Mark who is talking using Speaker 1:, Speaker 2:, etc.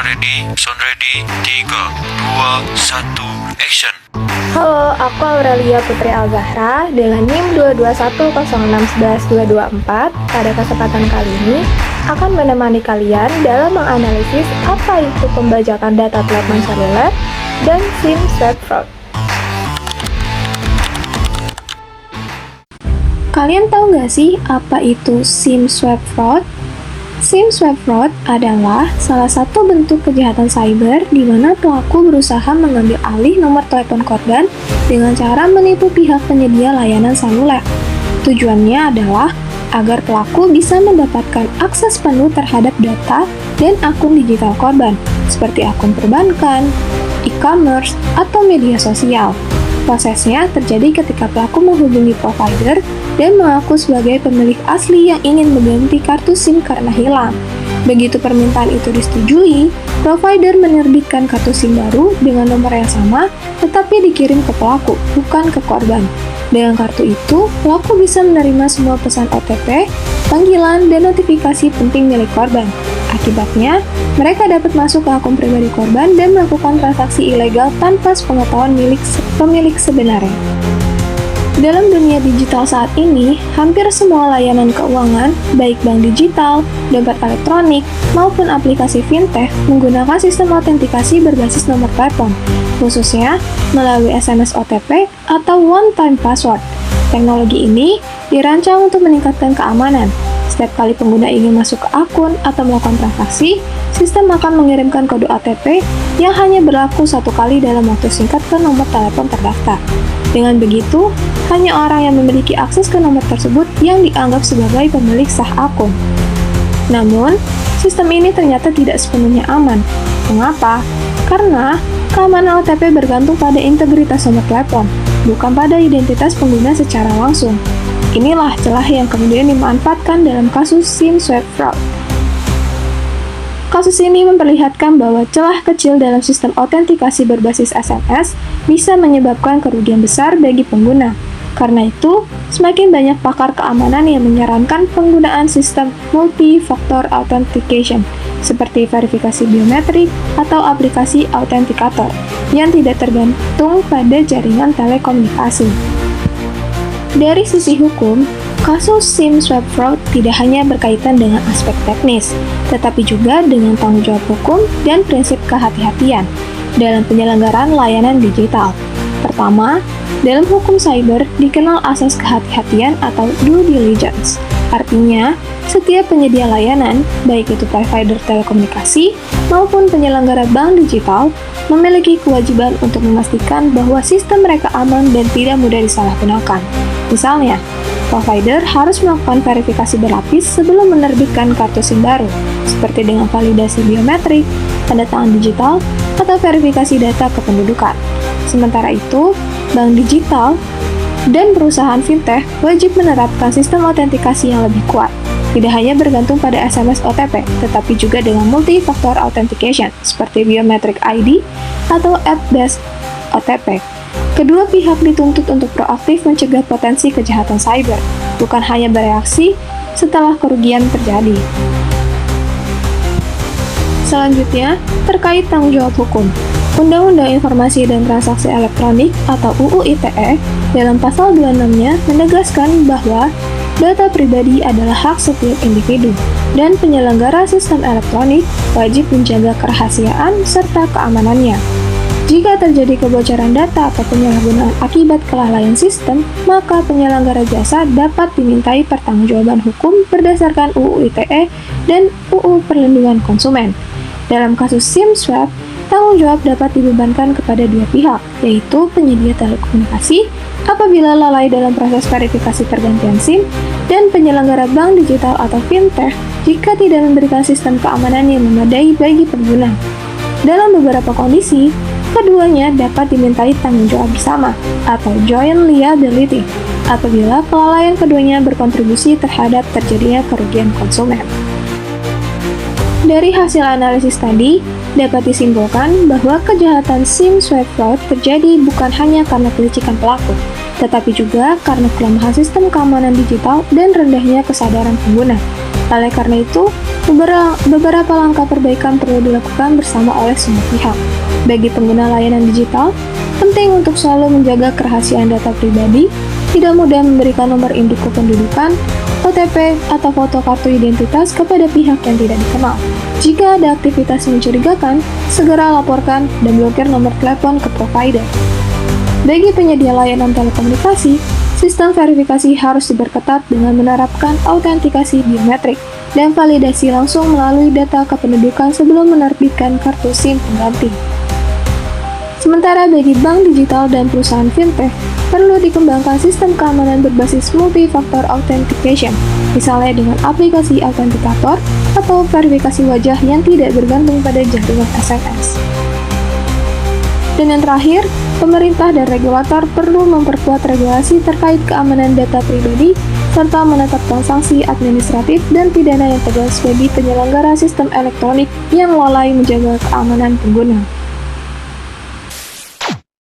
Speaker 1: ready, sound ready, 3, 2, 1, action.
Speaker 2: Halo, aku Aurelia Putri Al-Zahra dengan NIM 22106112224. Pada kesempatan kali ini, akan menemani kalian dalam menganalisis apa itu pembajakan data telepon seluler dan SIM swap fraud. Kalian tahu nggak sih apa itu SIM swap fraud? SIM swap fraud adalah salah satu bentuk kejahatan cyber di mana pelaku berusaha mengambil alih nomor telepon korban dengan cara menipu pihak penyedia layanan seluler. Tujuannya adalah agar pelaku bisa mendapatkan akses penuh terhadap data dan akun digital korban, seperti akun perbankan, e-commerce, atau media sosial. Prosesnya terjadi ketika pelaku menghubungi provider dan mengaku sebagai pemilik asli yang ingin mengganti kartu SIM karena hilang. Begitu permintaan itu disetujui, provider menerbitkan kartu SIM baru dengan nomor yang sama, tetapi dikirim ke pelaku, bukan ke korban. Dengan kartu itu, pelaku bisa menerima semua pesan OTP, panggilan, dan notifikasi penting milik korban. Akibatnya, mereka dapat masuk ke akun pribadi korban dan melakukan transaksi ilegal tanpa sepengetahuan pemilik sebenarnya. Dalam dunia digital saat ini, hampir semua layanan keuangan, baik bank digital, dompet elektronik, maupun aplikasi fintech menggunakan sistem autentikasi berbasis nomor telepon, khususnya melalui SMS OTP atau one-time password. Teknologi ini dirancang untuk meningkatkan keamanan. Setiap kali pengguna ingin masuk ke akun atau melakukan transaksi, sistem akan mengirimkan kode OTP yang hanya berlaku satu kali dalam waktu singkat ke nomor telepon terdaftar. Dengan begitu, hanya orang yang memiliki akses ke nomor tersebut yang dianggap sebagai pemilik sah akun. Namun, sistem ini ternyata tidak sepenuhnya aman. Mengapa? Karena keamanan OTP bergantung pada integritas nomor telepon, bukan pada identitas pengguna secara langsung. Inilah celah yang kemudian dimanfaatkan dalam kasus SIM swap fraud. Kasus ini memperlihatkan bahwa celah kecil dalam sistem autentikasi berbasis SMS bisa menyebabkan kerugian besar bagi pengguna. Karena itu, semakin banyak pakar keamanan yang menyarankan penggunaan sistem multi-factor authentication, seperti verifikasi biometrik atau aplikasi autentikator, yang tidak tergantung pada jaringan telekomunikasi. Dari sisi hukum, kasus SIM swap fraud tidak hanya berkaitan dengan aspek teknis, tetapi juga dengan tanggung jawab hukum dan prinsip kehati-hatian dalam penyelenggaraan layanan digital. Pertama, dalam hukum cyber dikenal asas kehati-hatian atau due diligence. Artinya, setiap penyedia layanan, baik itu provider telekomunikasi maupun penyelenggara bank digital, memiliki kewajiban untuk memastikan bahwa sistem mereka aman dan tidak mudah disalahgunakan. Misalnya, provider harus melakukan verifikasi berlapis sebelum menerbitkan kartu SIM baru, seperti dengan validasi biometrik, tanda tangan digital, atau verifikasi data kependudukan. Sementara itu, bank digital dan perusahaan fintech wajib menerapkan sistem autentikasi yang lebih kuat, tidak hanya bergantung pada SMS OTP, tetapi juga dengan multi-factor authentication, seperti biometric ID atau app-based OTP. Kedua pihak dituntut untuk proaktif mencegah potensi kejahatan cyber, bukan hanya bereaksi setelah kerugian terjadi. Selanjutnya, terkait tanggung jawab hukum. Undang-Undang Informasi dan Transaksi Elektronik atau UU ITE dalam pasal 26-nya menegaskan bahwa data pribadi adalah hak setiap individu dan penyelenggara sistem elektronik wajib menjaga kerahasiaan serta keamanannya. Jika terjadi kebocoran data atau penyalahgunaan akibat kelalaian sistem, maka penyelenggara jasa dapat dimintai pertanggungjawaban hukum berdasarkan UU ITE dan UU Perlindungan Konsumen. Dalam kasus SIM swap, tanggung jawab dapat dibebankan kepada dua pihak, yaitu penyedia telekomunikasi apabila lalai dalam proses verifikasi pergantian SIM dan penyelenggara bank digital atau fintech jika tidak memberikan sistem keamanan yang memadai bagi pengguna. Dalam beberapa kondisi, keduanya dapat dimintai tanggung jawab bersama atau joint liability apabila kelalaian keduanya berkontribusi terhadap terjadinya kerugian konsumen. Dari hasil analisis tadi, dapat disimpulkan bahwa kejahatan SIM swap fraud terjadi bukan hanya karena kelicikan pelaku, tetapi juga karena kelemahan sistem keamanan digital dan rendahnya kesadaran pengguna. Oleh karena itu, beberapa langkah perbaikan perlu dilakukan bersama oleh semua pihak. Bagi pengguna layanan digital, penting untuk selalu menjaga kerahasiaan data pribadi, tidak mudah memberikan nomor induk kependudukan, OTP, atau foto kartu identitas kepada pihak yang tidak dikenal. Jika ada aktivitas mencurigakan, segera laporkan dan blokir nomor telepon ke provider. Bagi penyedia layanan telekomunikasi, sistem verifikasi harus diperketat dengan menerapkan autentikasi biometrik dan validasi langsung melalui data kependudukan sebelum menerbitkan kartu SIM pengganti. Sementara bagi bank digital dan perusahaan fintech, perlu dikembangkan sistem keamanan berbasis multi-factor authentication, misalnya dengan aplikasi autentikator atau verifikasi wajah yang tidak bergantung pada jaringan SMS. Dan yang terakhir, pemerintah dan regulator perlu memperkuat regulasi terkait keamanan data pribadi serta menetapkan sanksi administratif dan pidana yang tegas bagi penyelenggara sistem elektronik yang lalai menjaga keamanan pengguna.